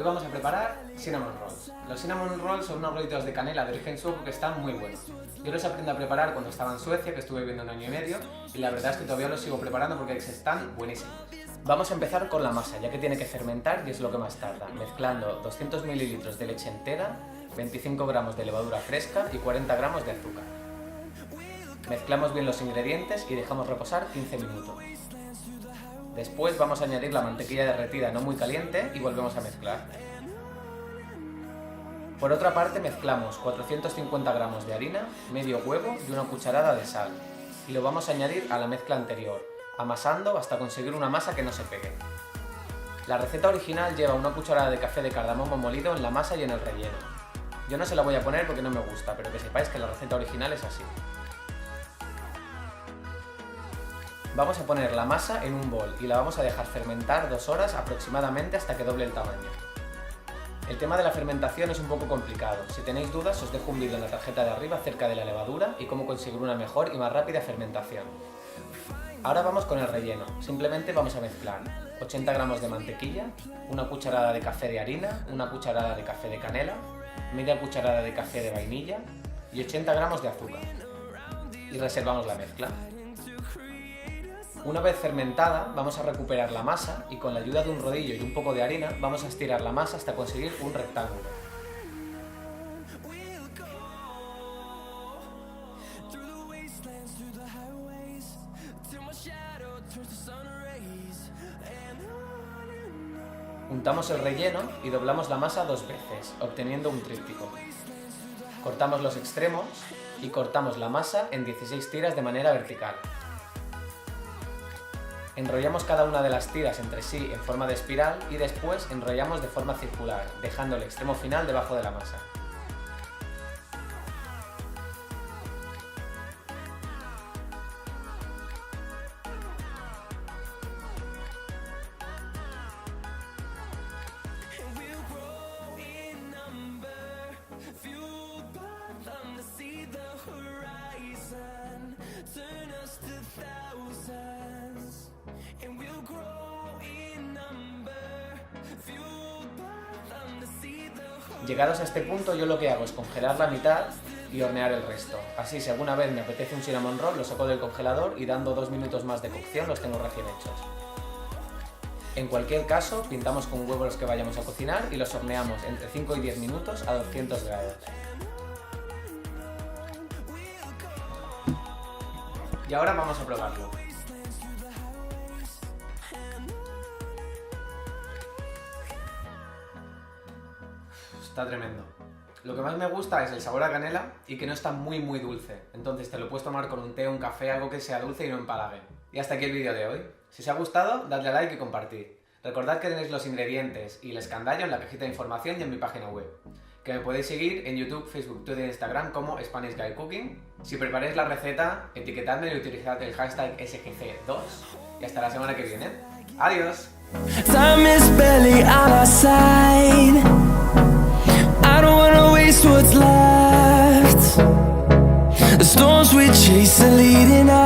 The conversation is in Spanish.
vamos a preparar cinnamon rolls. Los cinnamon rolls son unos rollitos de canela de origen sueco que están muy buenos. Yo los aprendí a preparar cuando estaba en Suecia, que estuve viviendo 1 año y medio, y la verdad es que todavía los sigo preparando porque están buenísimos. Vamos a empezar con la masa, ya que tiene que fermentar y es lo que más tarda, mezclando 200 ml de leche entera, 25 gramos de levadura fresca y 40 gramos de azúcar. Mezclamos bien los ingredientes y dejamos reposar 15 minutos. Después vamos a añadir la mantequilla derretida no muy caliente y volvemos a mezclar. Por otra parte mezclamos 450 gramos de harina, medio huevo y una cucharada de sal. Y lo vamos a añadir a la mezcla anterior, amasando hasta conseguir una masa que no se pegue. La receta original lleva una cucharada de café de cardamomo molido en la masa y en el relleno. Yo no se la voy a poner porque no me gusta, pero que sepáis que la receta original es así. Vamos a poner la masa en un bol y la vamos a dejar fermentar 2 horas aproximadamente hasta que doble el tamaño. El tema de la fermentación es un poco complicado. Si tenéis dudas os dejo un vídeo en la tarjeta de arriba acerca de la levadura y cómo conseguir una mejor y más rápida fermentación. Ahora vamos con el relleno. Simplemente vamos a mezclar 80 gramos de mantequilla, una cucharada de café de harina, una cucharada de café de canela, media cucharada de café de vainilla y 80 gramos de azúcar. Y reservamos la mezcla. Una vez fermentada, vamos a recuperar la masa y con la ayuda de un rodillo y un poco de harina vamos a estirar la masa hasta conseguir un rectángulo. Untamos el relleno y doblamos la masa 2 veces, obteniendo un tríptico. Cortamos los extremos y cortamos la masa en 16 tiras de manera vertical. Enrollamos cada una de las tiras entre sí en forma de espiral y después enrollamos de forma circular, dejando el extremo final debajo de la masa. Llegados a este punto yo lo que hago es congelar la mitad y hornear el resto. Así si alguna vez me apetece un cinnamon roll lo saco del congelador y dando 2 minutos más de cocción los tengo recién hechos. En cualquier caso pintamos con huevos los que vayamos a cocinar y los horneamos entre 5 y 10 minutos a 200 grados. Y ahora vamos a probarlo. Está tremendo. Lo que más me gusta es el sabor a canela y que no está muy dulce. Entonces te lo puedes tomar con un té o un café, algo que sea dulce y no empalague. Y hasta aquí el vídeo de hoy. Si os ha gustado, dadle a like y compartid. Recordad que tenéis los ingredientes y el escandallo en la cajita de información y en mi página web. Que me podéis seguir en YouTube, Facebook, Twitter e Instagram como Spanish Guy Cooking. Si preparáis la receta, etiquetadme y utilizad el hashtag SGC2. Y hasta la semana que viene. ¡Adiós! I don't wanna waste what's left. The storms we chase are leading us.